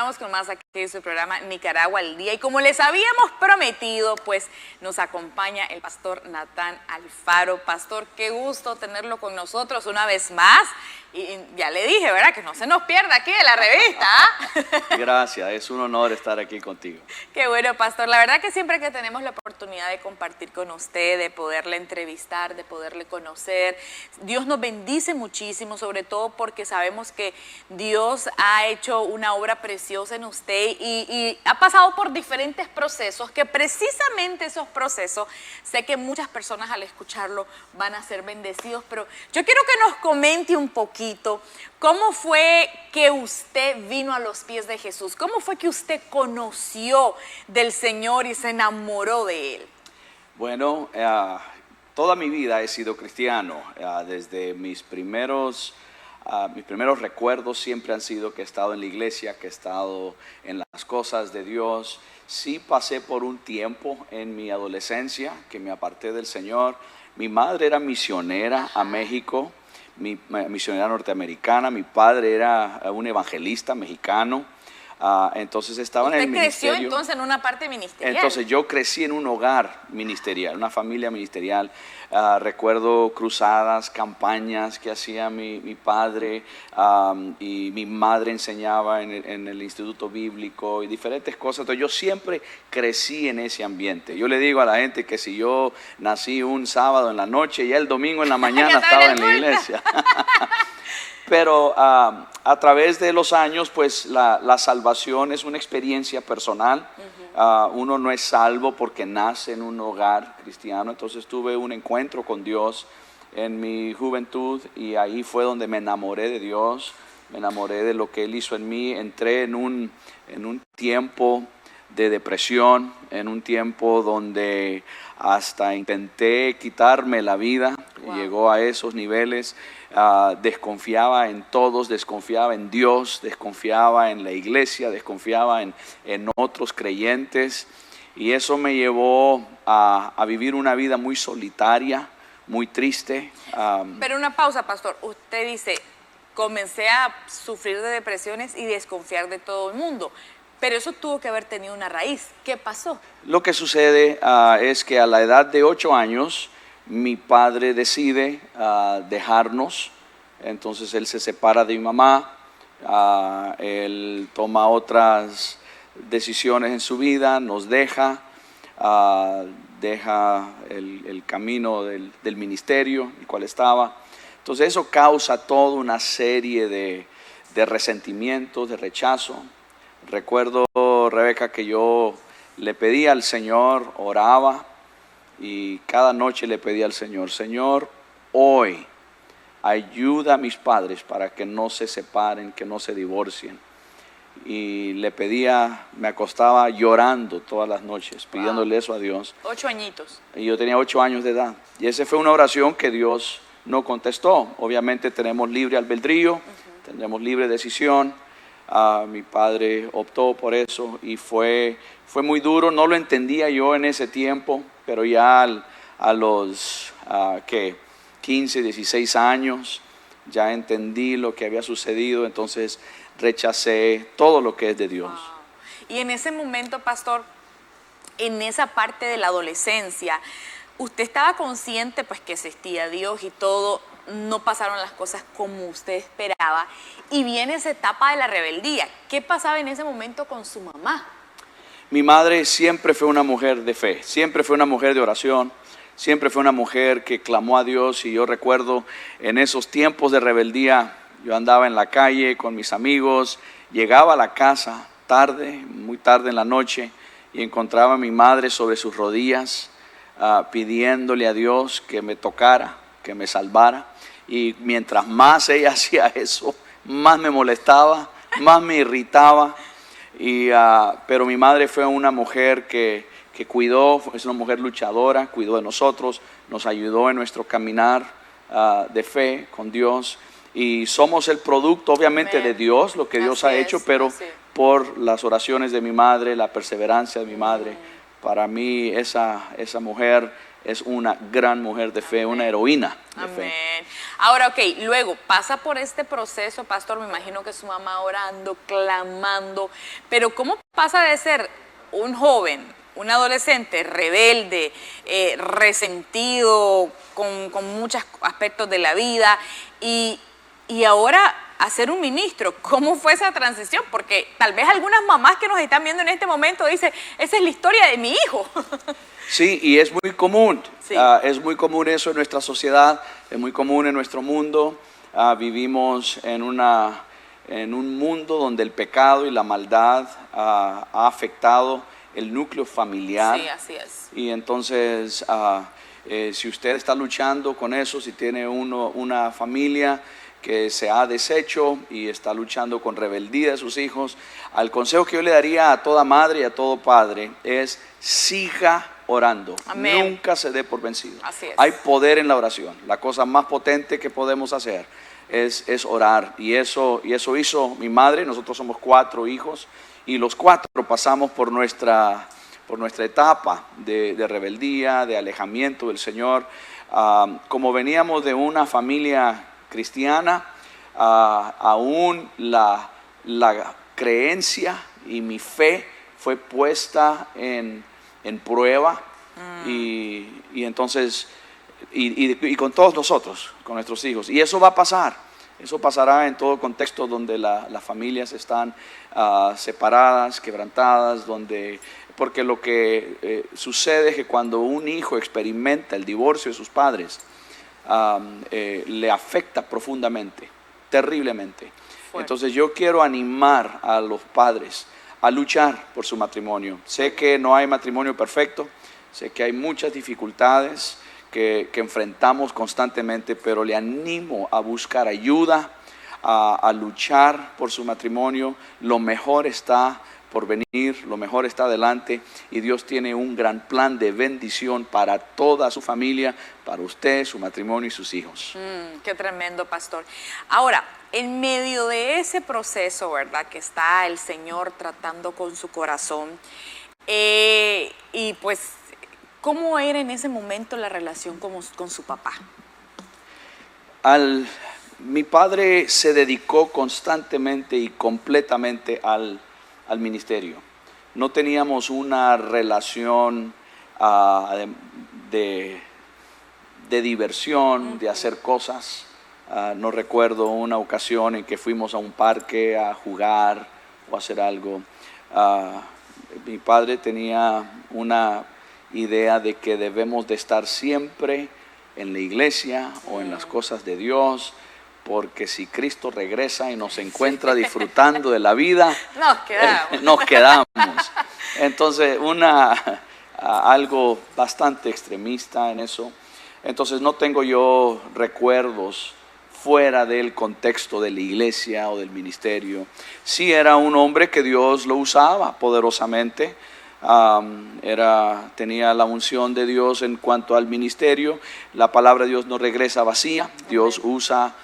continuamos con más aquí en su programa Nicaragua al Día. Y como les habíamos prometido, pues nos acompaña el pastor Natán Alfaro. Pastor, qué gusto tenerlo con nosotros una vez más. Y ya le dije, ¿verdad? Que no se nos pierda aquí de la revista. Gracias, es un honor estar aquí contigo. Qué bueno, pastor. La verdad que siempre que tenemos la oportunidad de compartir con usted, de poderle entrevistar, de poderle conocer, Dios nos bendice muchísimo, sobre todo porque sabemos que Dios ha hecho una obra preciosa en usted y ha pasado por diferentes procesos, que precisamente esos procesos, sé que muchas personas al escucharlo van a ser bendecidos, pero yo quiero que nos comente un poquito cómo fue que usted vino a los pies de Jesús, cómo fue que usted conoció del Señor y se enamoró de Él. Bueno, toda mi vida he sido cristiano. Desde mis primeros recuerdos siempre han sido que he estado en la iglesia, que he estado en las cosas de Dios. Sí pasé por un tiempo en mi adolescencia que me aparté del Señor. Mi madre era misionera a México, misionera norteamericana. Mi padre era un evangelista mexicano. Entonces estaba en el ministerio. ¿Usted creció entonces en una parte ministerial? Entonces yo crecí en un hogar ministerial, una familia ministerial. Recuerdo cruzadas, campañas que hacía mi padre, y mi madre enseñaba en el instituto bíblico y diferentes cosas. Entonces yo siempre crecí en ese ambiente. Yo le digo a la gente que si yo nací un sábado en la noche, ya el domingo en la mañana estaba en la iglesia. Pero a través de los años, pues la salvación es una experiencia personal. Uno no es salvo porque nace en un hogar cristiano. Entonces tuve un encuentro con Dios en mi juventud y ahí fue donde me enamoré de Dios, me enamoré de lo que Él hizo en mí. Entré en un tiempo de depresión, en un tiempo donde hasta intenté quitarme la vida. Wow. Llegó a esos niveles. Desconfiaba en todos, desconfiaba en Dios, desconfiaba en la iglesia, desconfiaba en otros creyentes, y eso me llevó a vivir una vida muy solitaria, muy triste. Pero una pausa, pastor. Usted dice, comencé a sufrir de depresiones y desconfiar de todo el mundo, pero eso tuvo que haber tenido una raíz. ¿Qué pasó? Lo que sucede es que a la edad de 8 años, mi padre decide dejarnos. Entonces él se separa de mi mamá, él toma otras decisiones en su vida, nos deja, deja el camino del ministerio en el cual estaba. Entonces eso causa toda una serie de resentimientos, de rechazo. Recuerdo, Rebeca, que yo le pedía al Señor, oraba, y cada noche le pedía al Señor, Señor, hoy ayuda a mis padres para que no se separen, que no se divorcien. Y le pedía, me acostaba llorando todas las noches, pidiéndole eso a Dios. 8 añitos. Y yo tenía 8 años de edad. Y esa fue una oración que Dios no contestó. Obviamente tenemos libre albedrío, tenemos libre decisión. Mi padre optó por eso y fue muy duro. No lo entendía yo en ese tiempo, pero ya a los 15, 16 años ya entendí lo que había sucedido. Entonces rechacé todo lo que es de Dios. Wow. Y en ese momento, pastor, en esa parte de la adolescencia, ¿usted estaba consciente pues que existía Dios y todo? No pasaron las cosas como usted esperaba y viene esa etapa de la rebeldía. ¿Qué pasaba en ese momento con su mamá? Mi madre siempre fue una mujer de fe, siempre fue una mujer de oración, siempre fue una mujer que clamó a Dios. Y yo recuerdo en esos tiempos de rebeldía, yo andaba en la calle con mis amigos, llegaba a la casa tarde, muy tarde en la noche, y encontraba a mi madre sobre sus rodillas, pidiéndole a Dios que me tocara, que me salvara. Y mientras más ella hacía eso, más me molestaba, más me irritaba. Pero mi madre fue una mujer que cuidó, es una mujer luchadora, cuidó de nosotros, nos ayudó en nuestro caminar de fe con Dios. Y somos el producto, obviamente, de Dios, lo que Dios ha hecho, pero por las oraciones de mi madre, la perseverancia de mi madre. Para mí esa mujer es una gran mujer de fe, una heroína de fe. Amén. Ahora, ok, luego pasa por este proceso, pastor, me imagino que su mamá orando, clamando, pero ¿cómo pasa de ser un joven, un adolescente rebelde, resentido, con muchos aspectos de la vida, y ahora a ser un ministro? ¿Cómo fue esa transición? Porque tal vez algunas mamás que nos están viendo en este momento dicen, esa es la historia de mi hijo. Sí, y es muy común, Sí. Es muy común eso en nuestra sociedad, es muy común en nuestro mundo. Vivimos en un mundo donde el pecado y la maldad ha afectado el núcleo familiar. Sí, así es. Y entonces, si usted está luchando con eso, si tiene una familia que se ha deshecho y está luchando con rebeldía de sus hijos, el consejo que yo le daría a toda madre y a todo padre es: siga orando. Amén. Nunca se dé por vencido. Así es. Hay poder en la oración. La cosa más potente que podemos hacer es orar. Y eso hizo mi madre. Nosotros somos 4 hijos y los 4 pasamos por nuestra etapa de rebeldía, de alejamiento del Señor. Como veníamos de una familia cristiana, aún la creencia y mi fe fue puesta en prueba. Y entonces y con todos nosotros, con nuestros hijos, y eso va a pasar. Eso pasará en todo contexto donde las familias están separadas, quebrantadas, porque lo que sucede es que cuando un hijo experimenta el divorcio de sus padres, le afecta profundamente, terriblemente. Fuerte. Entonces yo quiero animar a los padres a luchar por su matrimonio. Sé que no hay matrimonio perfecto, sé que hay muchas dificultades que enfrentamos constantemente, pero le animo a buscar ayuda, a luchar por su matrimonio. Lo mejor está por venir, lo mejor está adelante, y Dios tiene un gran plan de bendición para toda su familia, para usted, su matrimonio y sus hijos. Qué tremendo, pastor. Ahora, en medio de ese proceso, ¿verdad?, que está el Señor tratando con su corazón, y pues, ¿cómo era en ese momento la relación con su papá? Mi padre se dedicó constantemente y completamente al ministerio. No teníamos una relación de diversión, de hacer cosas. No recuerdo una ocasión en que fuimos a un parque a jugar o a hacer algo. Mi padre tenía una idea de que debemos de estar siempre en la iglesia o en las cosas de Dios, porque si Cristo regresa y nos encuentra disfrutando de la vida, nos quedamos. Entonces, algo bastante extremista en eso. Entonces, no tengo yo recuerdos fuera del contexto de la iglesia o del ministerio. Sí, era un hombre que Dios lo usaba poderosamente. Tenía la unción de Dios en cuanto al ministerio. La palabra de Dios no regresa vacía. Dios usa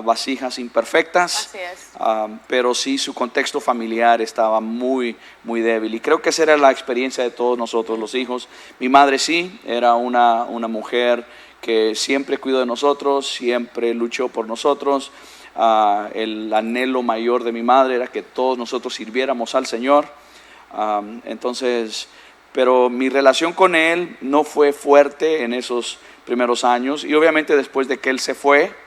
vasijas imperfectas. Así es. Pero sí, su contexto familiar estaba muy, muy débil, y creo que esa era la experiencia de todos nosotros los hijos. Mi madre sí, era una mujer que siempre cuidó de nosotros, siempre luchó por nosotros. El anhelo mayor de mi madre era que todos nosotros sirviéramos al Señor. Pero mi relación con él no fue fuerte en esos primeros años, y obviamente después de que él se fue,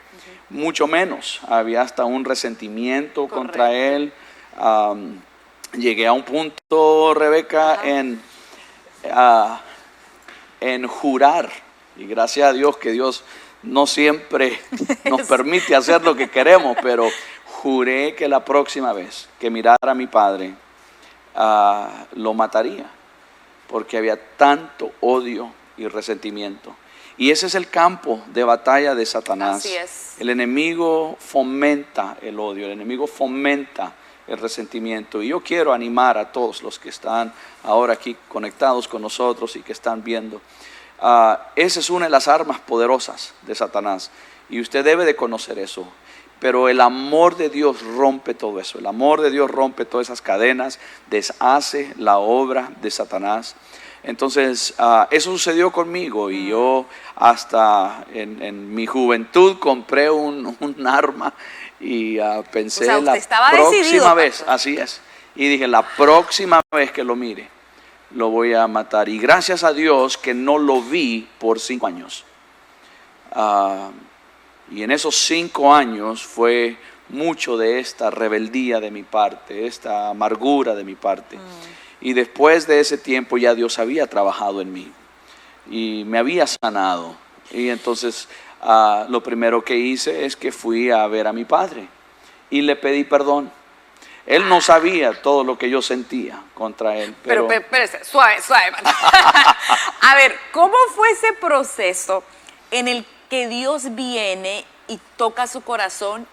mucho menos. Había hasta un resentimiento contra él. Llegué a un punto, Rebeca, en jurar, y gracias a Dios que Dios no siempre nos permite hacer lo que queremos, pero juré que la próxima vez que mirara a mi padre, lo mataría, porque había tanto odio y resentimiento. Y ese es el campo de batalla de Satanás. Así es. El enemigo fomenta el odio, el enemigo fomenta el resentimiento. Y yo quiero animar a todos los que están ahora aquí conectados con nosotros y que están viendo. Esa es una de las armas poderosas de Satanás, y usted debe de conocer eso. Pero el amor de Dios rompe todo eso. El amor de Dios rompe todas esas cadenas, deshace la obra de Satanás. Entonces, eso sucedió conmigo y yo hasta en mi juventud compré un arma y pensé O sea, usted la estaba próxima decidido, vez, pastor. así es, y dije, la próxima vez que lo mire, lo voy a matar. Y gracias a Dios que no lo vi por 5 años. Y en esos 5 años fue mucho de esta rebeldía de mi parte, esta amargura de mi parte. Y después de ese tiempo ya Dios había trabajado en mí y me había sanado. Y entonces lo primero que hice es que fui a ver a mi padre y le pedí perdón. Él no sabía todo lo que yo sentía contra él. Pero espérese, suave, suave. A ver, ¿cómo fue ese proceso en el que Dios viene y toca su corazón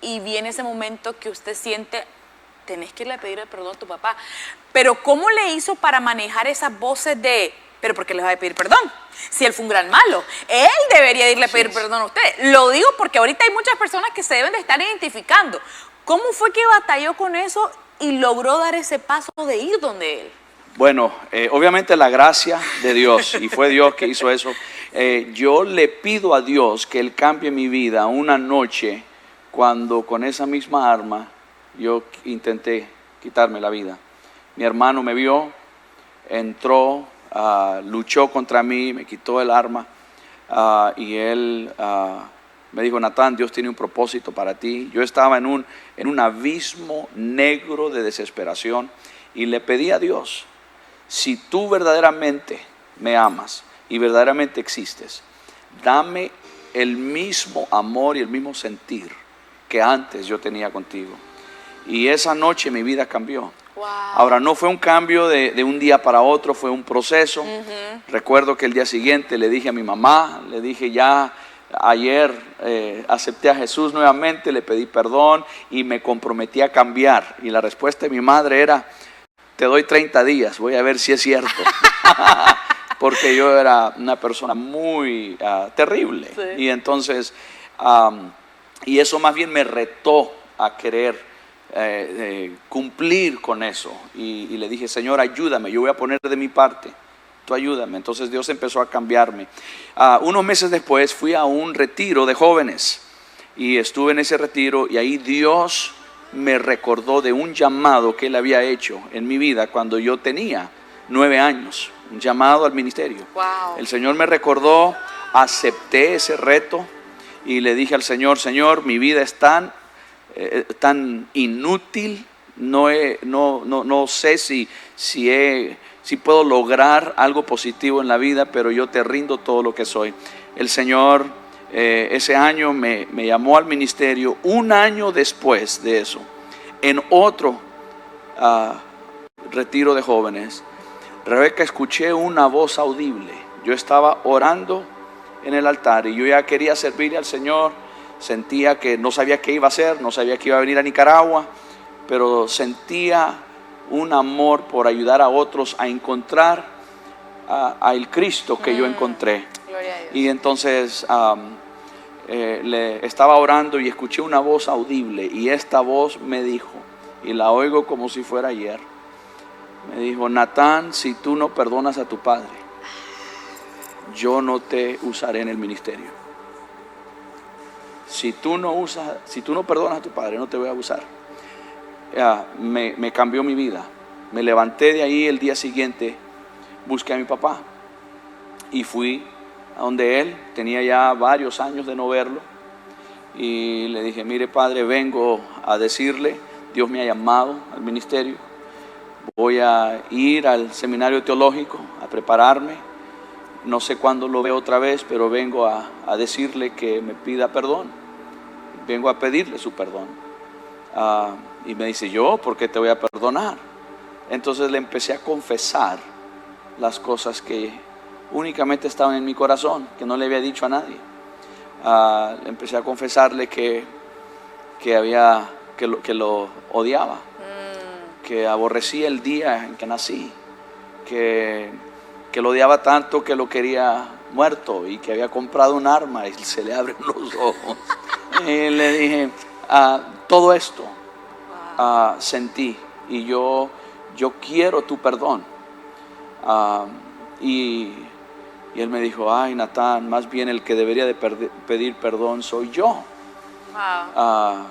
y viene ese momento que usted siente, tenés que irle a pedir perdón a tu papá? Pero ¿cómo le hizo para manejar esas voces de, pero por qué le va a pedir perdón? Si él fue un gran malo, él debería irle a pedir perdón a usted. Lo digo porque ahorita hay muchas personas que se deben de estar identificando. ¿Cómo fue que batalló con eso y logró dar ese paso de ir donde él? Bueno, obviamente la gracia de Dios, y fue Dios que hizo eso. Yo le pido a Dios que Él cambie mi vida una noche cuando con esa misma arma yo intenté quitarme la vida. Mi hermano me vio, entró, luchó contra mí, me quitó el arma y él me dijo, Natán, Dios tiene un propósito para ti. Yo estaba en un abismo negro de desesperación y le pedí a Dios, si tú verdaderamente me amas y verdaderamente existes, dame el mismo amor y el mismo sentir que antes yo tenía contigo. Y esa noche mi vida cambió. Wow. Ahora, no fue un cambio de un día para otro, fue un proceso. Recuerdo que el día siguiente le dije a mi mamá, le dije ya ayer acepté a Jesús nuevamente, le pedí perdón y me comprometí a cambiar. Y la respuesta de mi madre era, te doy 30 días, voy a ver si es cierto. Porque yo era una persona muy terrible. Sí. Y entonces, y eso más bien me retó a querer cumplir con eso. Y le dije, Señor, ayúdame, yo voy a poner de mi parte, tú ayúdame. Entonces Dios empezó a cambiarme. Unos meses después fui a un retiro de jóvenes y estuve en ese retiro y ahí Dios me recordó de un llamado que Él había hecho en mi vida cuando yo tenía 9 años, un llamado al ministerio. Wow. El Señor me recordó, acepté ese reto y le dije al Señor, Señor, mi vida es tan inútil, no sé si puedo lograr algo positivo en la vida, pero yo te rindo todo lo que soy. El Señor ese año me llamó al ministerio. Un año después de eso, en otro retiro de jóvenes, Rebeca, escuché una voz audible. Yo estaba orando en el altar y yo ya quería servirle al Señor. Sentía que no sabía qué iba a hacer, no sabía que iba a venir a Nicaragua, pero sentía un amor por ayudar a otros a encontrar al Cristo que yo encontré. Gloria a Dios. Y entonces le estaba orando y escuché una voz audible y esta voz me dijo, y la oigo como si fuera ayer, me dijo, Natán, si tú no perdonas a tu padre, yo no te usaré en el ministerio. Si tú no perdonas a tu padre, no te voy a usar. Me cambió mi vida. Me levanté de ahí el día siguiente, busqué a mi papá y fui a donde él. Tenía ya varios años de no verlo y le dije, mire padre, vengo a decirle, Dios me ha llamado al ministerio, voy a ir al seminario teológico a prepararme, no sé cuándo lo veo otra vez, pero vengo a decirle que me pida perdón, vengo a pedirle su perdón. Y me dice, ¿yo por qué te voy a perdonar? Entonces le empecé a confesar las cosas que únicamente estaban en mi corazón, que no le había dicho a nadie. Le empecé a confesarle que lo odiaba, que aborrecía el día en que nací, que lo odiaba tanto que lo quería muerto y que había comprado un arma y se le abren los ojos. Y le dije, todo esto sentí y yo quiero tu perdón. Ah, y él me dijo, ay, Natán, más bien el que debería de pedir perdón soy yo. Wow.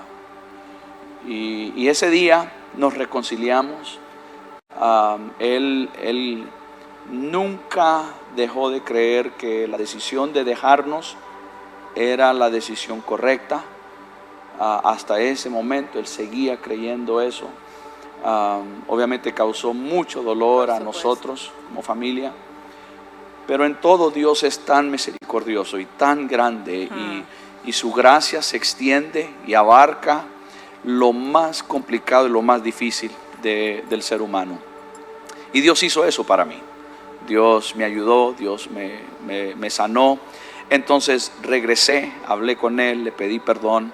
Y ese día nos reconciliamos. Él nunca dejó de creer que la decisión de dejarnos era la decisión correcta. Hasta ese momento él seguía creyendo eso. Obviamente causó mucho dolor a nosotros como familia, pero en todo Dios es tan misericordioso y tan grande, y su gracia se extiende y abarca lo más complicado y lo más difícil del ser humano. Y Dios hizo eso para mí. Dios me ayudó, Dios me sanó. Entonces regresé, hablé con él, le pedí perdón,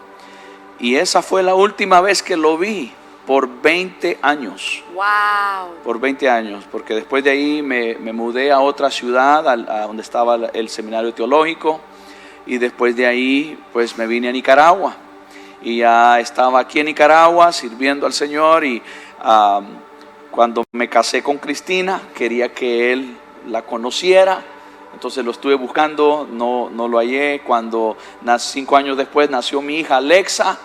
y esa fue la última vez que lo vi por 20 años. Wow. Por 20 años, porque después de ahí me mudé a otra ciudad, a donde estaba el seminario teológico, y después de ahí pues me vine a Nicaragua, y ya estaba aquí en Nicaragua sirviendo al Señor. Y cuando me casé con Cristina, quería que él la conociera, entonces lo estuve buscando, no lo hallé. Cuando 5 años después nació mi hija Alexa,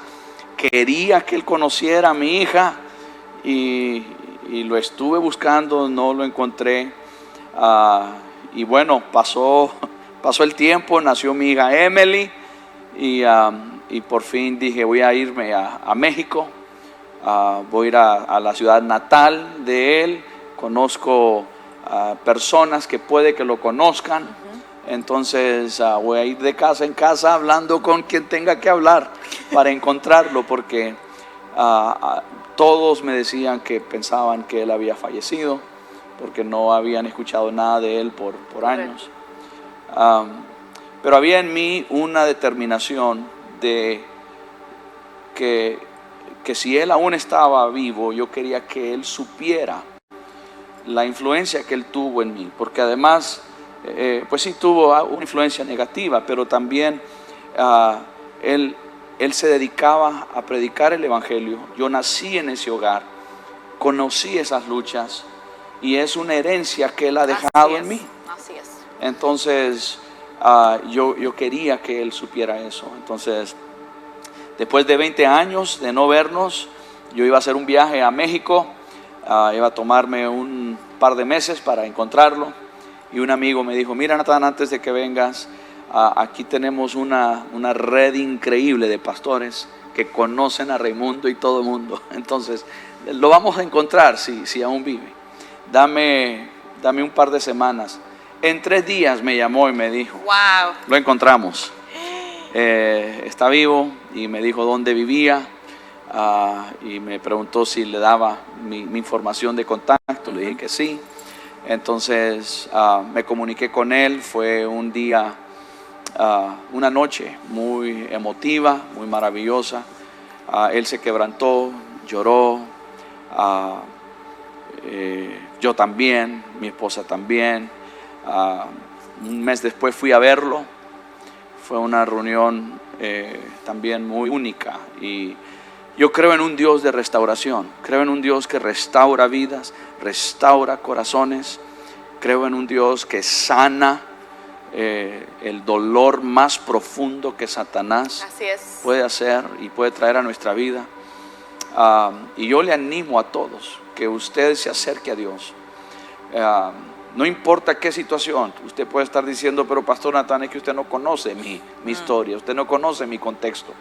quería que él conociera a mi hija, y lo estuve buscando, no lo encontré. Y bueno, pasó el tiempo, nació mi hija Emily, y por fin dije, voy a irme a México. Voy a ir a la ciudad natal de él. Conozco personas que puede que lo conozcan. Entonces voy a ir de casa en casa hablando con quien tenga que hablar para encontrarlo, porque todos me decían que pensaban que él había fallecido, porque no habían escuchado nada de él por años. Pero había en mí una determinación de que si él aún estaba vivo, yo quería que él supiera la influencia que él tuvo en mí, porque además pues sí tuvo una influencia negativa, pero también él se dedicaba a predicar el evangelio. Yo nací en ese hogar, conocí esas luchas, y es una herencia que él ha dejado en mí. Así es. Entonces yo quería que él supiera eso. Entonces, después de 20 años de no vernos, yo iba a hacer un viaje a México. Iba a tomarme un par de meses para encontrarlo, y un amigo me dijo, mira, Natán, antes de que vengas, aquí tenemos una red increíble de pastores que conocen a Raimundo y todo el mundo. Entonces lo vamos a encontrar si aún vive. Dame un par de semanas. En 3 días me llamó y me dijo, wow, lo encontramos, está vivo, y me dijo dónde vivía. Y me preguntó si le daba mi información de contacto. Le dije que sí. Entonces me comuniqué con él. Fue un día, una noche muy emotiva, muy maravillosa. Él se quebrantó, lloró, yo también, mi esposa también. Un mes después fui a verlo. Fue una reunión también muy única, y yo creo en un Dios de restauración. Creo en un Dios que restaura vidas, restaura corazones. Creo en un Dios que sana el dolor más profundo que Satanás puede hacer y puede traer a nuestra vida. Y yo le animo a todos que usted se acerque a Dios. No importa qué situación. Usted puede estar diciendo, pero Pastor Natán, es que usted no conoce mi historia, usted no conoce mi contexto.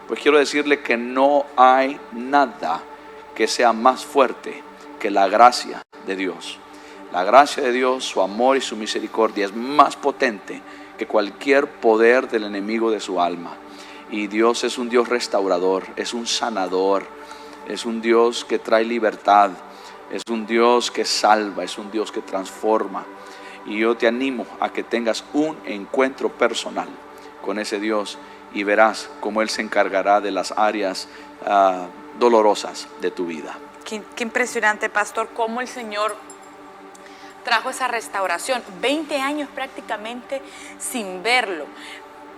Pues quiero decirle que no hay nada que sea más fuerte que la gracia de Dios. La gracia de Dios, su amor y su misericordia es más potente que cualquier poder del enemigo de su alma. Y Dios es un Dios restaurador, es un sanador, es un Dios que trae libertad, es un Dios que salva, es un Dios que transforma. Y yo te animo a que tengas un encuentro personal con ese Dios, y verás cómo Él se encargará de las áreas dolorosas de tu vida. Qué impresionante, pastor, cómo el Señor trajo esa restauración. 20 años prácticamente sin verlo.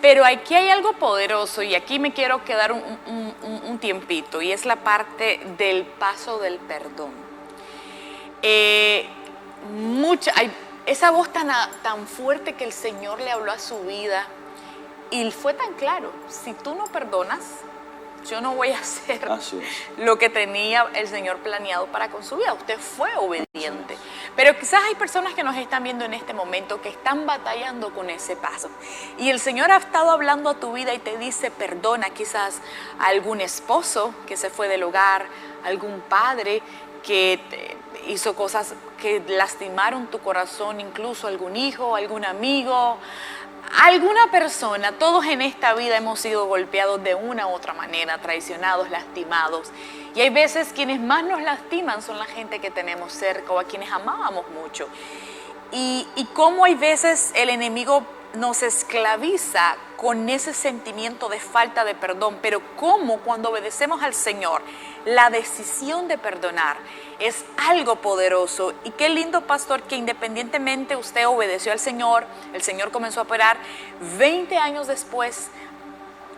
Pero aquí hay algo poderoso, y aquí me quiero quedar un tiempito, y es la parte del paso del perdón. esa voz tan fuerte que el Señor le habló a su vida y fue tan claro: si tú no perdonas, yo no voy a hacer lo que tenía el Señor planeado para con su vida. Usted fue obediente. Pero quizás hay personas que nos están viendo en este momento que están batallando con ese paso. Y el Señor ha estado hablando a tu vida y te dice: perdona quizás a algún esposo que se fue del hogar, algún padre que hizo cosas que lastimaron tu corazón, incluso algún hijo, algún amigo, alguna persona. Todos en esta vida hemos sido golpeados de una u otra manera, traicionados, lastimados. Y hay veces quienes más nos lastiman son la gente que tenemos cerca o a quienes amábamos mucho. Y cómo hay veces el enemigo nos esclaviza con ese sentimiento de falta de perdón, pero cómo cuando obedecemos al Señor, la decisión de perdonar es algo poderoso. Y qué lindo, pastor, que independientemente usted obedeció al Señor, el Señor comenzó a operar, 20 años después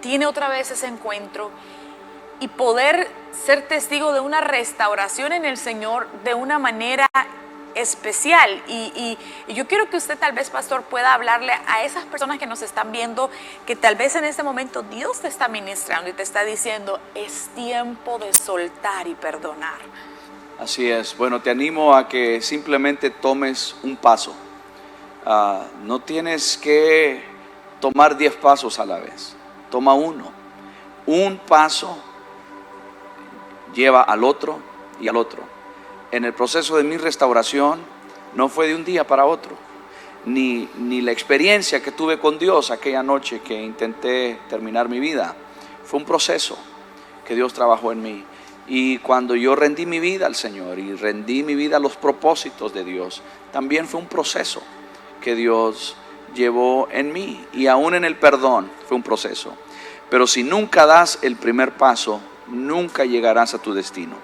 tiene otra vez ese encuentro y poder ser testigo de una restauración en el Señor de una manera especial. Y yo quiero que usted, tal vez, pastor, pueda hablarle a esas personas que nos están viendo, que tal vez en este momento Dios te está ministrando y te está diciendo: es tiempo de soltar y perdonar. Así es. Bueno, te animo a que simplemente tomes un paso. No tienes que tomar 10 pasos a la vez. Toma uno. Un paso lleva al otro y al otro. En el proceso de mi restauración no fue de un día para otro, ni la experiencia que tuve con Dios aquella noche que intenté terminar mi vida. Fue un proceso que Dios trabajó en mí. Y cuando yo rendí mi vida al Señor y rendí mi vida a los propósitos de Dios, también fue un proceso que Dios llevó en mí. Y aún en el perdón fue un proceso. Pero si nunca das el primer paso, nunca llegarás a tu destino.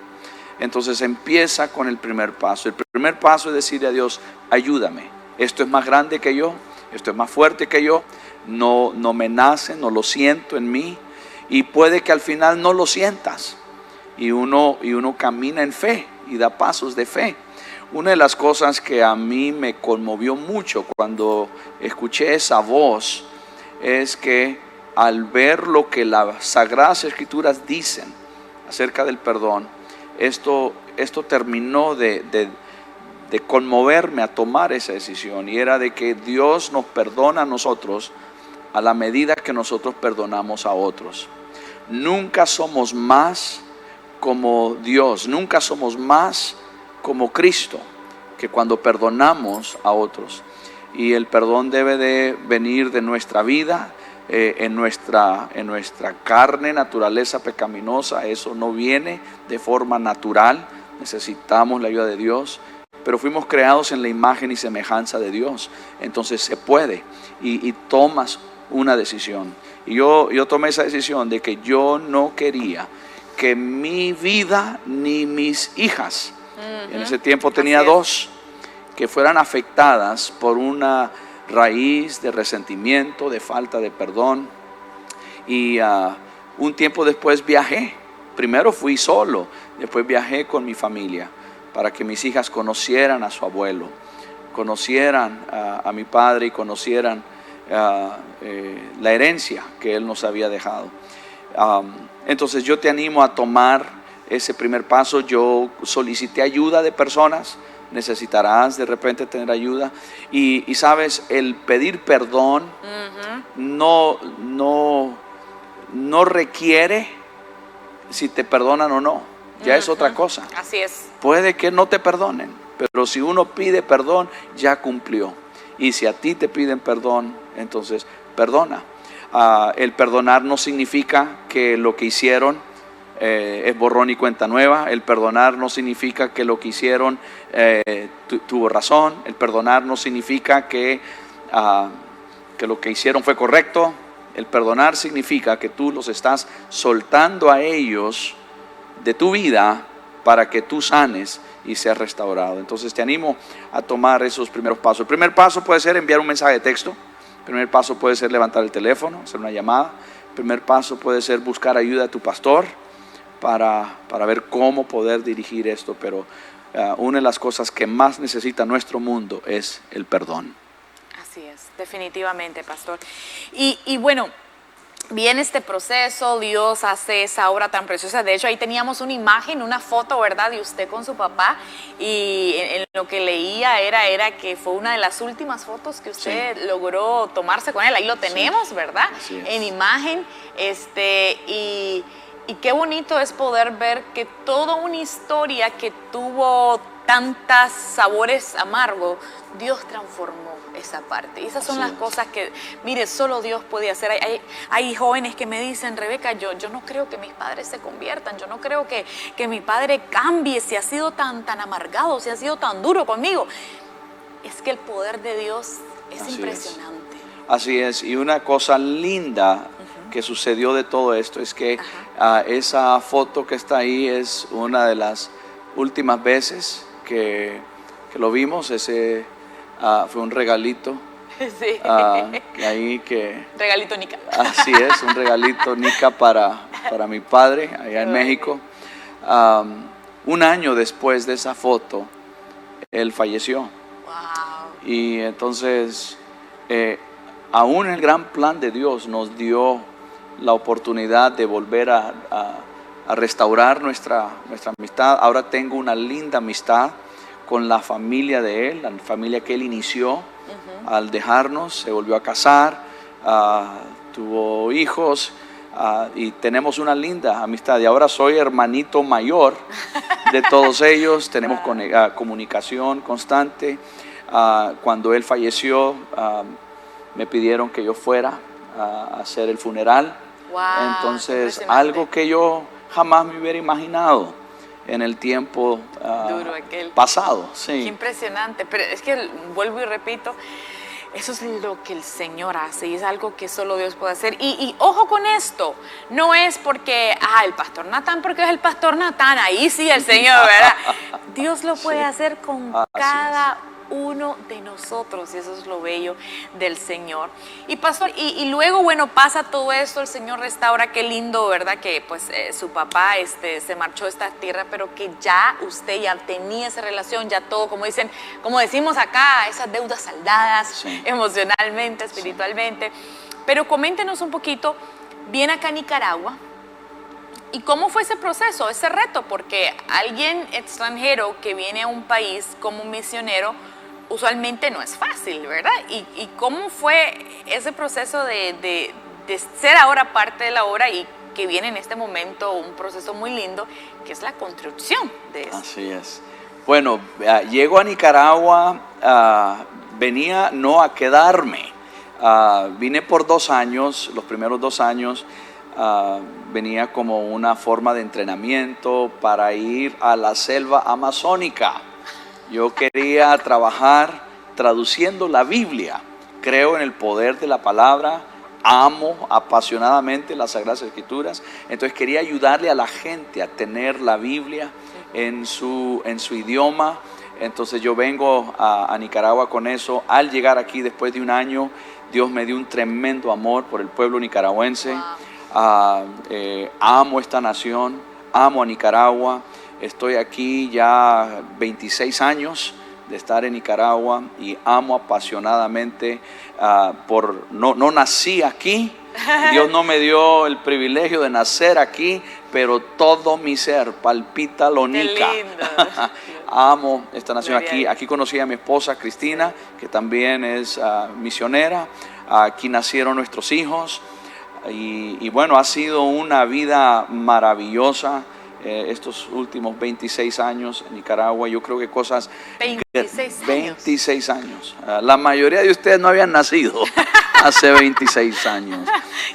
Entonces empieza con el primer paso. El primer paso es decirle a Dios: ayúdame. Esto es más grande que yo, esto es más fuerte que yo. No me nace, no lo siento en mí. Y puede que al final no lo sientas. Y uno camina en fe y da pasos de fe. Una de las cosas que a mí me conmovió mucho cuando escuché esa voz es que al ver lo que las Sagradas Escrituras dicen acerca del perdón, esto terminó de conmoverme a tomar esa decisión, y era de que Dios nos perdona a nosotros a la medida que nosotros perdonamos a otros. Nunca somos más como Dios, nunca somos más como Cristo que cuando perdonamos a otros. Y el perdón debe de venir de nuestra vida, en nuestra carne, naturaleza pecaminosa. Eso no viene de forma natural, necesitamos la ayuda de Dios, pero fuimos creados en la imagen y semejanza de Dios. Entonces se puede, y tomas una decisión. Y yo tomé esa decisión de que yo no quería que mi vida ni mis hijas, en ese tiempo tenía 2, que fueran afectadas por una raíz de resentimiento, de falta de perdón. Y un tiempo después viajé. Primero fui solo, después viajé con mi familia para que mis hijas conocieran a su abuelo, conocieran a mi padre y conocieran la herencia que él nos había dejado. Entonces yo te animo a tomar ese primer paso. Yo solicité ayuda de personas. Necesitarás de repente tener ayuda. Y sabes, el pedir perdón no requiere si te perdonan o no. Ya es otra cosa. Así es. Puede que no te perdonen, pero si uno pide perdón, ya cumplió. Y si a ti te piden perdón, entonces perdona. El perdonar no significa que lo que hicieron es borrón y cuenta nueva. El perdonar no significa que lo que hicieron tuvo razón. El perdonar no significa que lo que hicieron fue correcto. El perdonar significa que tú los estás soltando a ellos de tu vida para que tú sanes y seas restaurado. Entonces te animo a tomar esos primeros pasos. El primer paso puede ser enviar un mensaje de texto. El primer paso puede ser levantar el teléfono, hacer una llamada. El primer paso puede ser buscar ayuda de tu pastor para ver cómo poder dirigir esto. Pero una de las cosas que más necesita nuestro mundo es el perdón. Así es, definitivamente, pastor. Y bueno, viene este proceso, Dios hace esa obra tan preciosa. De hecho, ahí teníamos una imagen, una foto, ¿verdad?, de usted con su papá. Y en lo que leía era que fue una de las últimas fotos que usted logró tomarse con él. Ahí lo tenemos, ¿verdad?, en imagen. Y qué bonito es poder ver que toda una historia que tuvo tantos sabores amargos, Dios transformó esa parte. Y esas son las cosas que, mire, solo Dios puede hacer. Hay jóvenes que me dicen, Rebeca, yo no creo que mis padres se conviertan, yo no creo que mi padre cambie, si ha sido tan amargado, si ha sido tan duro conmigo. Es que el poder de Dios es impresionante. Así es, y una cosa linda que sucedió de todo esto es que esa foto que está ahí es una de las últimas veces que lo vimos. Ese fue un regalito. Sí. Regalito Nica. Así es, un regalito Nica para mi padre allá en México. Un año después de esa foto, él falleció. Wow. Y entonces, aún el gran plan de Dios nos dio la oportunidad de volver a restaurar nuestra amistad. Ahora tengo una linda amistad con la familia de él, la familia que él inició al dejarnos. Se volvió a casar, tuvo hijos, y tenemos una linda amistad. Y ahora soy hermanito mayor de todos ellos. Tenemos comunicación constante. Cuando él falleció, me pidieron que yo fuera a hacer el funeral. Wow, entonces, algo que yo jamás me hubiera imaginado en el tiempo pasado. Sí. Qué impresionante, pero es que vuelvo y repito, eso es lo que el Señor hace y es algo que solo Dios puede hacer. Y ojo con esto, no es porque, el pastor Natán, porque es el pastor Natán, ahí sí el Señor, ¿verdad? Dios lo puede hacer con cada uno de nosotros, y eso es lo bello del Señor. Y pastor, y luego, bueno, pasa todo esto, el Señor restaura, qué lindo, ¿verdad? Que pues su papá se marchó de esta tierra, pero que ya usted ya tenía esa relación, ya todo, como decimos acá, esas deudas saldadas, emocionalmente, espiritualmente. Pero coméntenos un poquito, viene acá a Nicaragua, ¿y cómo fue ese proceso, ese reto? Porque alguien extranjero que viene a un país como misionero, usualmente no es fácil, ¿verdad? ¿Y cómo fue ese proceso de ser ahora parte de la obra y que viene en este momento un proceso muy lindo, que es la construcción de eso? Así es. Bueno, llego a Nicaragua, venía no a quedarme, vine por 2 años, los primeros 2 años, venía como una forma de entrenamiento para ir a la selva amazónica. Yo quería trabajar traduciendo la Biblia. Creo en el poder de la palabra, amo apasionadamente las Sagradas Escrituras. Entonces quería ayudarle a la gente a tener la Biblia en su idioma. Entonces yo vengo a Nicaragua con eso. Al llegar aquí después de 1 año, Dios me dio un tremendo amor por el pueblo nicaragüense. Amo esta nación, amo a Nicaragua. Estoy aquí ya 26 años de estar en Nicaragua y amo apasionadamente. No nací aquí, Dios no me dio el privilegio de nacer aquí, pero todo mi ser palpita lo Nica. Amo esta nación. Aquí conocí a mi esposa Cristina, que también es misionera. Aquí nacieron nuestros hijos. Y bueno, ha sido una vida maravillosa estos últimos 26 años en Nicaragua. Yo creo que 26 años. La mayoría de ustedes no habían nacido hace 26 años.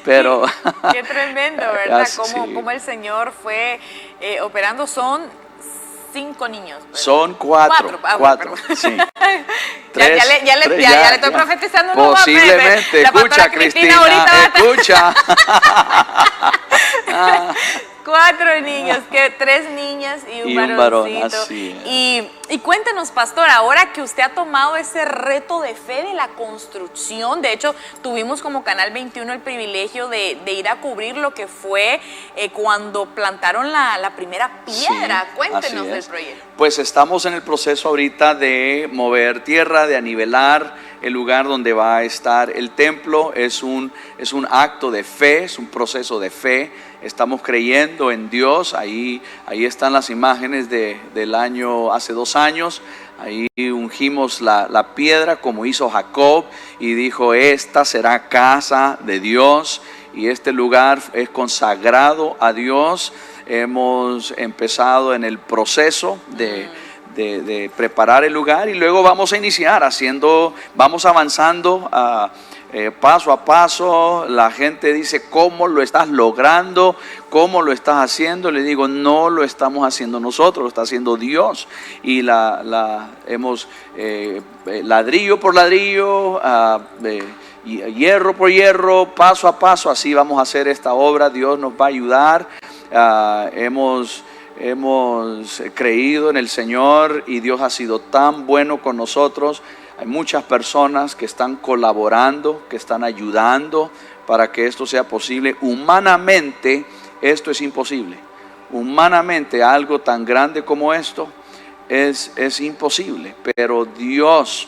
Pero qué tremendo, ¿verdad? Cómo el Señor fue operando. Son 5 niños. ¿Verdad? Son 4. 4, sí. 3, ya le estoy profetizando. Posiblemente, escucha Cristina, escucha. 4 niños, que 3 niñas y un varón, varoncito. así es. Y cuéntenos, pastor, ahora que usted ha tomado ese reto de fe de la construcción, de hecho, tuvimos como Canal 21 el privilegio de ir a cubrir lo que fue cuando plantaron la primera piedra. Sí, Cuéntenos así del es. proyecto. Pues estamos en el proceso ahorita de mover tierra, de anivelar el lugar donde va a estar el templo. Es un acto de fe, es un proceso de fe. Estamos creyendo en Dios. Ahí están las imágenes del año, hace 2 años. Ahí ungimos la piedra como hizo Jacob y dijo: esta será casa de Dios y este lugar es consagrado a Dios. Hemos empezado en el proceso de preparar el lugar y luego vamos a iniciar vamos avanzando paso a paso. La gente dice: ¿cómo lo estás logrando? ¿Cómo lo estás haciendo? Le digo: no lo estamos haciendo nosotros, lo está haciendo Dios. Y hemos ladrillo por ladrillo, hierro por hierro, paso a paso, así vamos a hacer esta obra. Dios nos va a ayudar. Hemos creído en el Señor y Dios ha sido tan bueno con nosotros. Hay muchas personas que están colaborando, que están ayudando para que esto sea posible. Humanamente esto es imposible. Humanamente algo tan grande como esto es imposible, pero Dios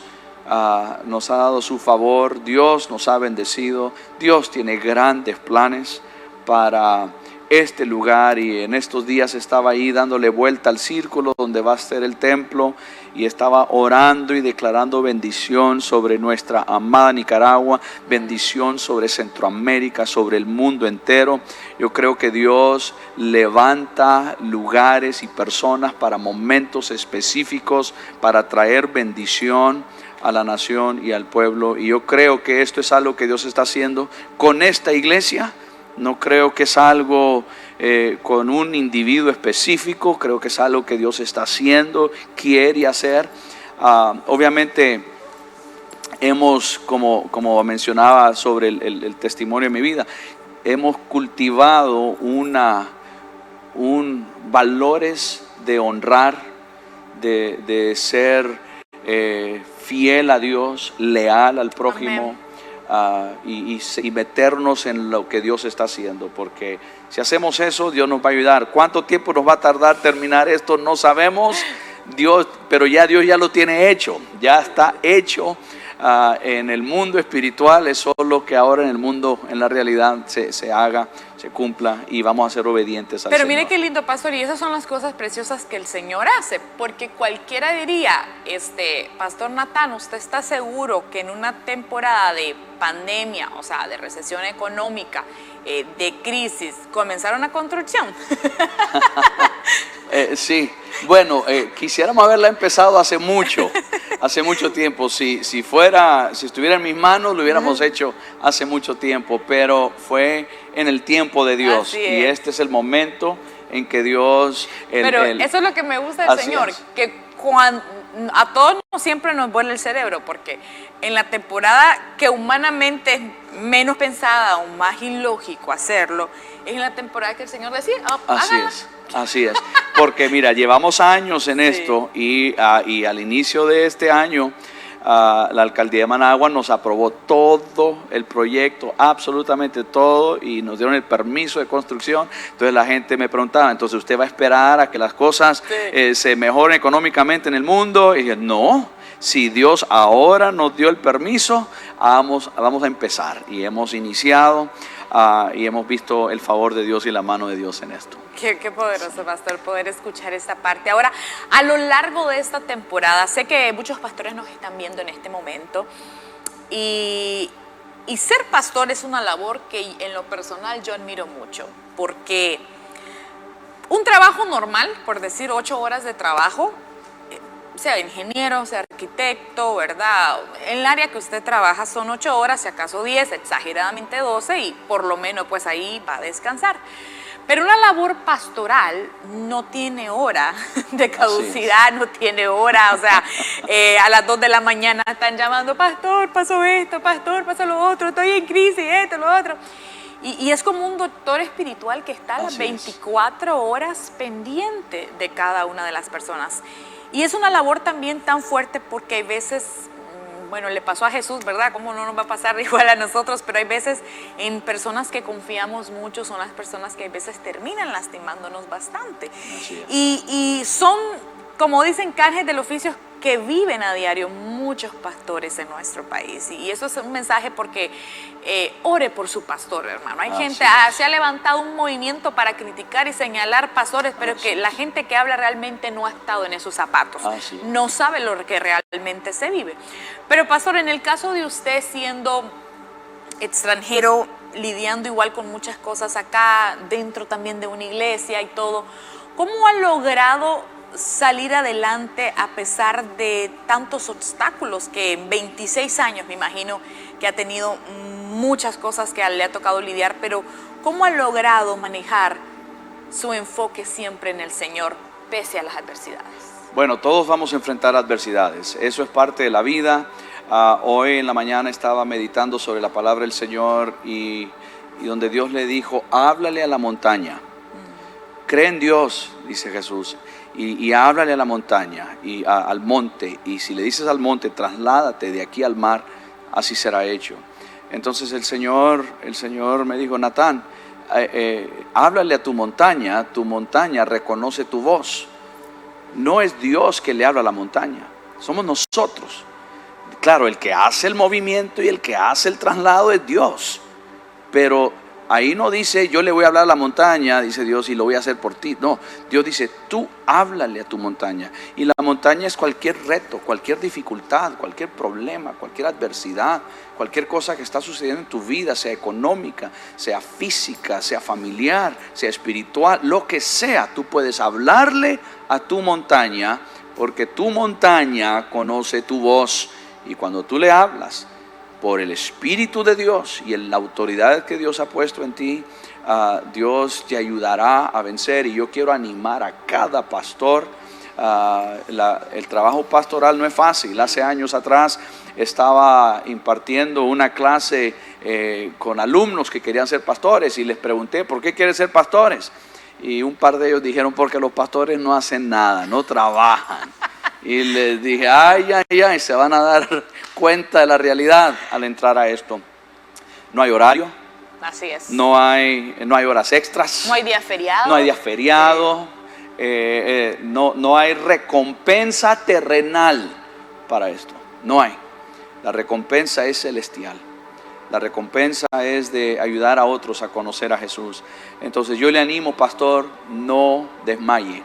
nos ha dado su favor, Dios nos ha bendecido, Dios tiene grandes planes para este lugar. Y en estos días estaba ahí dándole vuelta al círculo donde va a ser el templo y estaba orando y declarando bendición sobre nuestra amada Nicaragua, bendición sobre Centroamérica, sobre el mundo entero. Yo creo que Dios levanta lugares y personas para momentos específicos, para traer bendición a la nación y al pueblo. Y yo creo que esto es algo que Dios está haciendo con esta iglesia. No creo que es algo con un individuo específico. Creo que es algo que Dios está haciendo, quiere hacer. Obviamente hemos, como mencionaba sobre el testimonio de mi vida, hemos cultivado valores de honrar, de ser fiel a Dios, leal al prójimo. Amén. Y meternos en lo que Dios está haciendo, porque si hacemos eso, Dios nos va a ayudar. ¿Cuánto tiempo nos va a tardar terminar esto? No sabemos. Pero Dios ya lo tiene hecho, ya está hecho. En el mundo espiritual, es solo que ahora en el mundo, en la realidad, se haga, se cumpla y vamos a ser obedientes al Señor. Pero mire qué lindo, pastor, y esas son las cosas preciosas que el Señor hace, porque cualquiera diría, pastor Natán, ¿usted está seguro que en una temporada de pandemia, o sea, de recesión económica, de crisis, comenzaron una construcción? Sí, bueno, quisiéramos haberla empezado hace mucho tiempo. Si estuviera en mis manos, lo hubiéramos hecho hace mucho tiempo, pero fue en el tiempo de Dios. Y este es el momento en que Dios... Pero eso es lo que me gusta del Señor, que a todos siempre nos vuela el cerebro, porque en la temporada que humanamente es menos pensada o más ilógico hacerlo, es en la temporada que el Señor decía, Así es, porque mira, llevamos años en esto y al inicio de este año la alcaldía de Managua nos aprobó todo el proyecto, absolutamente todo, y nos dieron el permiso de construcción. Entonces la gente me preguntaba: entonces ¿usted va a esperar a que las cosas se mejoren económicamente en el mundo? Y dije: no, si Dios ahora nos dio el permiso, vamos a empezar. Y hemos iniciado y hemos visto el favor de Dios y la mano de Dios en esto. Qué poderoso, pastor, poder escuchar esta parte. Ahora, a lo largo de esta temporada, sé que muchos pastores nos están viendo en este momento y ser pastor es una labor que en lo personal yo admiro mucho, porque un trabajo normal, por decir 8 horas de trabajo, sea ingeniero, sea arquitecto, ¿verdad? En el área que usted trabaja son 8 horas, si acaso 10, exageradamente 12, y por lo menos pues ahí va a descansar. Pero una labor pastoral no tiene hora de caducidad, no tiene hora, o sea, a las 2 de la mañana están llamando: pastor, pasó esto, pastor, pasó lo otro, estoy en crisis, esto, lo otro. Y es como un doctor espiritual que está a las 24 horas pendiente de cada una de las personas. Y es una labor también tan fuerte porque hay veces, bueno, le pasó a Jesús, ¿verdad? ¿Cómo no nos va a pasar igual a nosotros? Pero hay veces en personas que confiamos mucho, son las personas que a veces terminan lastimándonos bastante. Y son, como dicen, canjes del oficio que viven a diario muchos pastores en nuestro país. Y eso es un mensaje porque ore por su pastor, hermano. Hay gente, se ha levantado un movimiento para criticar y señalar pastores, pero que la gente que habla realmente no ha estado en esos zapatos. No sabe lo que realmente se vive. Pero pastor, en el caso de usted siendo extranjero, lidiando igual con muchas cosas acá, dentro también de una iglesia y todo, ¿cómo ha logrado salir adelante a pesar de tantos obstáculos que en 26 años me imagino que ha tenido muchas cosas que le ha tocado lidiar, pero cómo ha logrado manejar su enfoque siempre en el Señor pese a las adversidades? Bueno, todos vamos a enfrentar adversidades, eso es parte de la vida. Hoy en la mañana estaba meditando sobre la palabra del Señor y donde Dios le dijo, háblale a la montaña, cree en Dios, dice Jesús. Y háblale a la montaña y al monte, y si le dices al monte, trasládate de aquí al mar, así será hecho. Entonces el Señor me dijo, Natán, háblale a tu montaña reconoce tu voz. No es Dios que le habla a la montaña, somos nosotros. Claro, el que hace el movimiento y el que hace el traslado es Dios, pero ahí no dice yo le voy a hablar a la montaña, dice Dios, y lo voy a hacer por ti. No, Dios dice tú háblale a tu montaña. Y la montaña es cualquier reto, cualquier dificultad, cualquier problema, cualquier adversidad, cualquier cosa que está sucediendo en tu vida, sea económica, sea física, sea familiar, sea espiritual, lo que sea. Tú puedes hablarle a tu montaña porque tu montaña conoce tu voz. Y cuando tú le hablas por el Espíritu de Dios y en la autoridad que Dios ha puesto en ti, Dios te ayudará a vencer. Y yo quiero animar a cada pastor. El trabajo pastoral no es fácil. Hace años atrás estaba impartiendo una clase con alumnos que querían ser pastores y les pregunté, ¿por qué quieren ser pastores? Y un par de ellos dijeron, porque los pastores no hacen nada, no trabajan. Y les dije, ay, se van a dar cuenta de la realidad al entrar a esto. No hay horario. Así es. No hay horas extras. No hay día feriado. No hay día feriado. No hay recompensa terrenal para esto. No hay. La recompensa es celestial. La recompensa es de ayudar a otros a conocer a Jesús. Entonces yo le animo, pastor, no desmaye.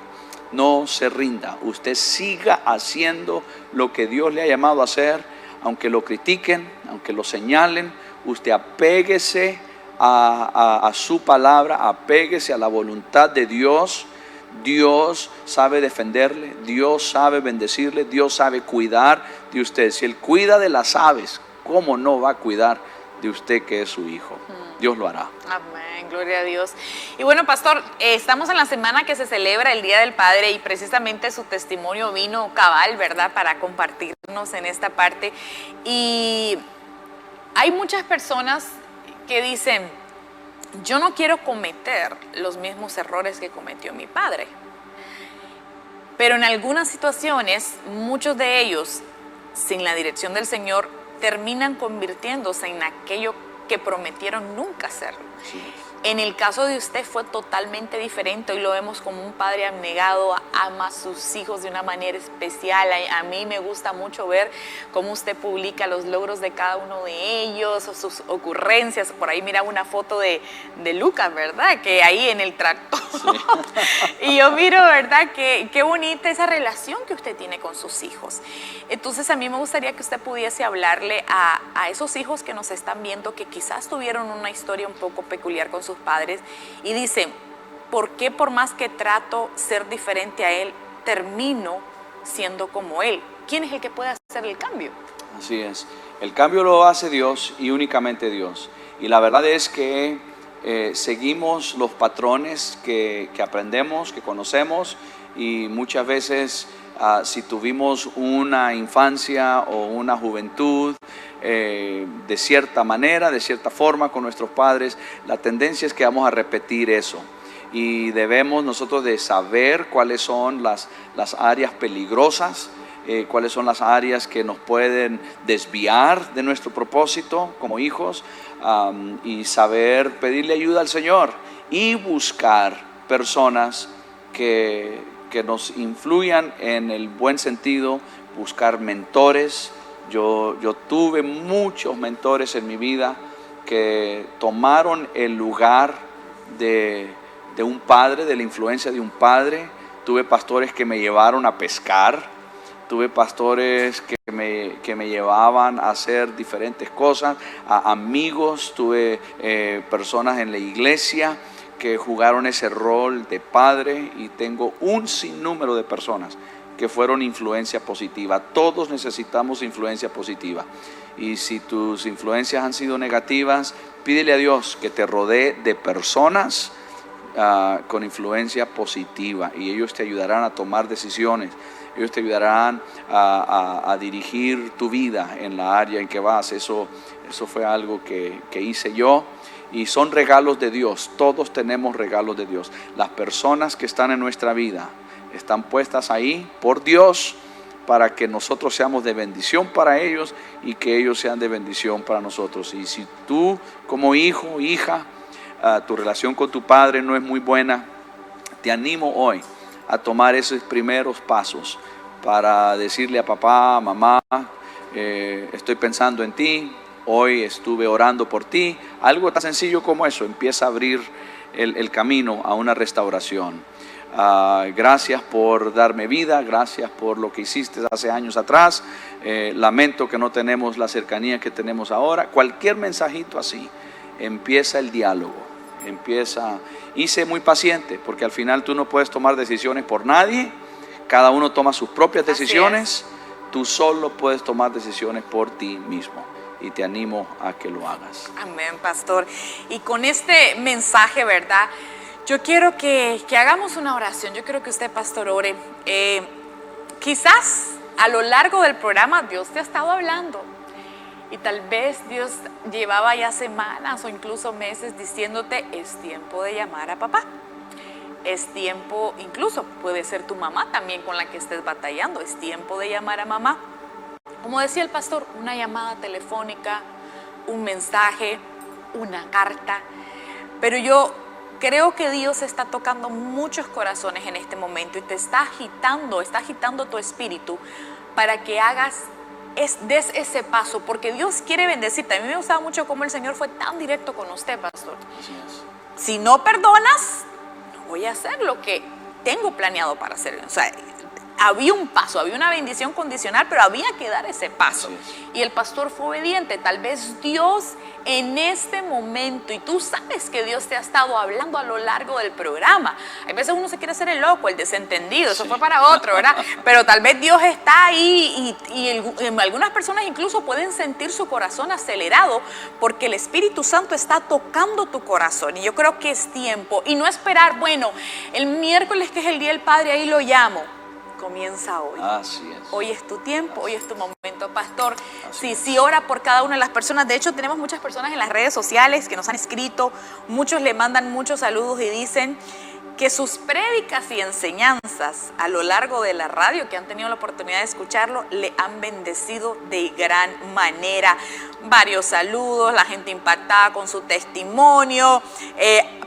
No se rinda, usted siga haciendo lo que Dios le ha llamado a hacer, aunque lo critiquen, aunque lo señalen. Usted apéguese a su palabra, apéguese a la voluntad de Dios. Dios sabe defenderle, Dios sabe bendecirle, Dios sabe cuidar de usted. Si Él cuida de las aves, ¿cómo no va a cuidar de usted que es su hijo? Dios lo hará. Amén, gloria a Dios. Y bueno, pastor, estamos en la semana que se celebra el Día del Padre y precisamente su testimonio vino cabal, ¿verdad?, para compartirnos en esta parte. Y hay muchas personas que dicen, yo no quiero cometer los mismos errores que cometió mi padre. Pero en algunas situaciones, muchos de ellos, sin la dirección del Señor, terminan convirtiéndose en aquello que prometieron nunca hacerlo. Sí. En el caso de usted fue totalmente diferente. Hoy lo vemos como un padre abnegado, ama a sus hijos de una manera especial. A mí me gusta mucho ver cómo usted publica los logros de cada uno de ellos, o sus ocurrencias. Por ahí mira una foto de Lucas, ¿verdad? Que ahí en el tractor. Sí. Y yo miro, ¿verdad? Qué bonita esa relación que usted tiene con sus hijos. Entonces a mí me gustaría que usted pudiese hablarle a esos hijos que nos están viendo, que quizás tuvieron una historia un poco peculiar con sus padres y dicen, ¿por qué por más que trato ser diferente a él, termino siendo como él? ¿Quién es el que puede hacer el cambio? Así es, el cambio lo hace Dios y únicamente Dios. Y la verdad es que seguimos los patrones que aprendemos, que conocemos, y muchas veces si tuvimos una infancia o una juventud de cierta manera, de cierta forma con nuestros padres, la tendencia es que vamos a repetir eso. Y debemos nosotros de saber cuáles son las áreas peligrosas, cuáles son las áreas que nos pueden desviar de nuestro propósito como hijos, y saber pedirle ayuda al Señor y buscar personas que nos influyan en el buen sentido, buscar mentores. Yo tuve muchos mentores en mi vida que tomaron el lugar de un padre, de la influencia de un padre. Tuve pastores que me llevaron a pescar, tuve pastores que me llevaban a hacer diferentes cosas, a amigos, tuve personas en la iglesia que jugaron ese rol de padre, y tengo un sinnúmero de personas que fueron influencia positiva. Todos necesitamos influencia positiva, y si tus influencias han sido negativas, pídele a Dios que te rodee de personas con influencia positiva, y ellos te ayudarán a tomar decisiones. Ellos te ayudarán a dirigir tu vida en la área en que vas. Eso fue algo que hice yo, y son regalos de Dios. Todos tenemos regalos de Dios. Las personas que están en nuestra vida están puestas ahí por Dios para que nosotros seamos de bendición para ellos y que ellos sean de bendición para nosotros. Y si tú como hijo, hija, tu relación con tu padre no es muy buena, te animo hoy a tomar esos primeros pasos para decirle a papá, mamá, estoy pensando en ti, hoy estuve orando por ti. Algo tan sencillo como eso empieza a abrir el camino a una restauración. Gracias por darme vida, gracias por lo que hiciste hace años atrás. Lamento que no tenemos la cercanía que tenemos ahora. Cualquier mensajito así, empieza el diálogo, y sé muy paciente, porque al final tú no puedes tomar decisiones por nadie. Cada uno toma sus propias decisiones. Tú solo puedes tomar decisiones por ti mismo, y te animo a que lo hagas. Amén, pastor. Y con este mensaje, ¿verdad? Yo quiero que hagamos una oración. Yo quiero que usted, pastor, ore. Quizás a lo largo del programa Dios te ha estado hablando, y tal vez Dios llevaba ya semanas o incluso meses diciéndote: es tiempo de llamar a papá. Es tiempo, incluso puede ser tu mamá también con la que estés batallando, es tiempo de llamar a mamá. Como decía el pastor, una llamada telefónica, un mensaje, una carta. Pero yo creo que Dios está tocando muchos corazones en este momento, y te está agitando tu espíritu para que des ese paso, porque Dios quiere bendecirte. A mí me gustaba mucho cómo el Señor fue tan directo con usted, pastor. Así es. Si no perdonas, no voy a hacer lo que tengo planeado para hacer. O sea, había un paso, había una bendición condicional, pero había que dar ese paso. Y el pastor fue obediente. Tal vez Dios en este momento, y tú sabes que Dios te ha estado hablando a lo largo del programa. Hay veces uno se quiere hacer el loco, el desentendido, eso fue para otro, ¿verdad? Pero tal vez Dios está ahí, y algunas personas incluso pueden sentir su corazón acelerado, porque el Espíritu Santo está tocando tu corazón. Y yo creo que es tiempo, y no esperar, bueno, el miércoles, que es el Día del Padre, ahí lo llamo. Comienza hoy. Así es. Hoy es tu tiempo, hoy es tu momento, pastor. Sí, ora por cada una de las personas. De hecho, tenemos muchas personas en las redes sociales que nos han escrito. Muchos le mandan muchos saludos y dicen que sus prédicas y enseñanzas a lo largo de la radio, que han tenido la oportunidad de escucharlo, le han bendecido de gran manera. Varios saludos, la gente impactada con su testimonio,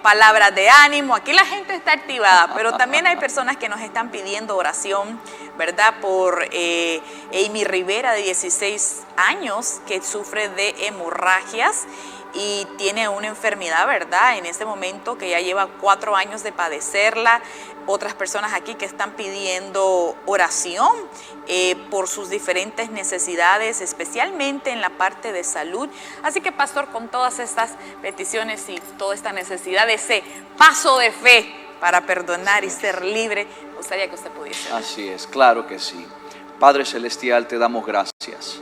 palabras de ánimo. Aquí la gente está activada, pero también hay personas que nos están pidiendo oración, ¿verdad? Por Amy Rivera, de 16 años, que sufre de hemorragias y tiene una enfermedad, ¿verdad? En este momento, que ya lleva 4 años de padecerla. Otras personas aquí que están pidiendo oración por sus diferentes necesidades, especialmente en la parte de salud. Así que, pastor, con todas estas peticiones y toda esta necesidad de ese paso de fe para perdonar y ser libre, me gustaría que usted pudiese. Así es, claro que sí. Padre Celestial, te damos gracias,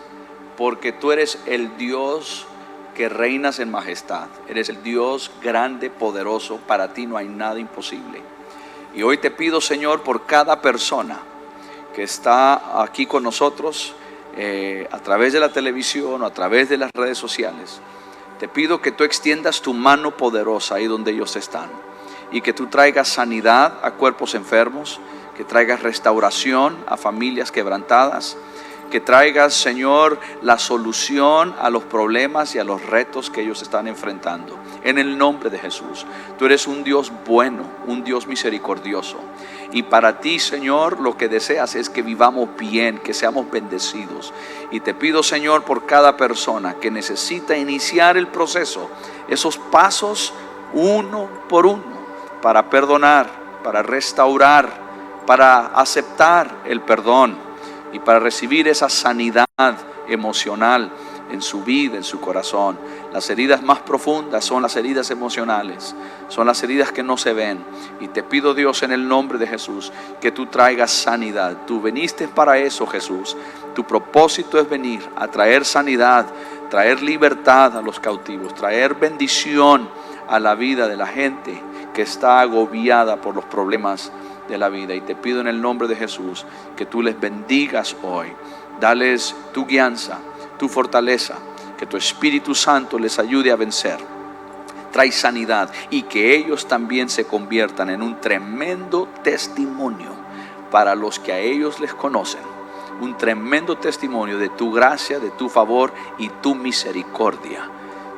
porque tú eres el Dios que reinas en majestad. Eres el Dios grande, poderoso. Para ti no hay nada imposible. Y hoy te pido, Señor, por cada persona que está aquí con nosotros a través de la televisión o a través de las redes sociales, te pido que tú extiendas tu mano poderosa ahí donde ellos están y que tú traigas sanidad a cuerpos enfermos, que traigas restauración a familias quebrantadas, que traigas, Señor, la solución a los problemas y a los retos que ellos están enfrentando. En el nombre de Jesús. Tú eres un Dios bueno, un Dios misericordioso. Y para ti, Señor, lo que deseas es que vivamos bien, que seamos bendecidos. Y te pido, Señor, por cada persona que necesita iniciar el proceso, esos pasos uno por uno, para perdonar, para restaurar, para aceptar el perdón y para recibir esa sanidad emocional en su vida, en su corazón. Las heridas más profundas son las heridas emocionales, son las heridas que no se ven. Y te pido, Dios, en el nombre de Jesús, que tú traigas sanidad. Tú viniste para eso, Jesús. Tu propósito es venir a traer sanidad, traer libertad a los cautivos, traer bendición a la vida de la gente que está agobiada por los problemas de la vida. Y te pido en el nombre de Jesús que tú les bendigas hoy. Dales tu guianza, tu fortaleza, que tu Espíritu Santo les ayude a vencer. Trae sanidad y que ellos también se conviertan en un tremendo testimonio para los que a ellos les conocen. Un tremendo testimonio de tu gracia, de tu favor y tu misericordia.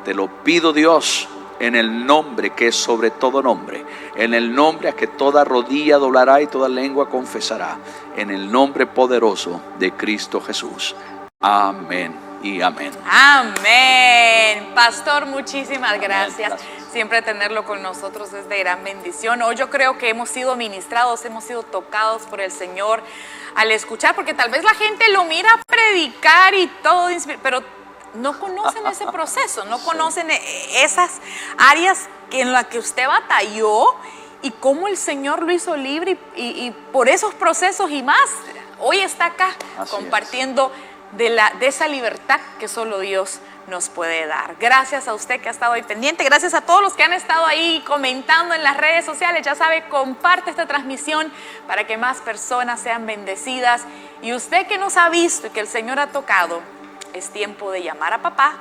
Te lo pido, Dios, en el nombre que es sobre todo nombre, en el nombre a que toda rodilla doblará y toda lengua confesará, en el nombre poderoso de Cristo Jesús. Amén y amén. Amén. Pastor, muchísimas gracias. Gracias. Siempre tenerlo con nosotros es de gran bendición. Hoy yo creo que hemos sido ministrados, hemos sido tocados por el Señor al escuchar, porque tal vez la gente lo mira predicar y todo, pero no conocen ese proceso, no conocen esas áreas en las que usted batalló y cómo el Señor lo hizo libre y por esos procesos y más, hoy está acá compartiendo de esa libertad que solo Dios nos puede dar. Gracias a usted que ha estado ahí pendiente, gracias a todos los que han estado ahí comentando en las redes sociales. Ya sabe, comparte esta transmisión para que más personas sean bendecidas. Y usted que nos ha visto y que el Señor ha tocado, es tiempo de llamar a papá,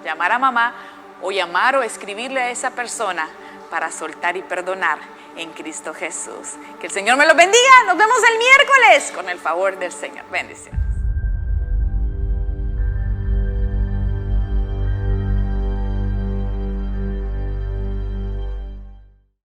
llamar a mamá o llamar o escribirle a esa persona para soltar y perdonar en Cristo Jesús. Que el Señor me los bendiga. Nos vemos el miércoles con el favor del Señor. Bendiciones.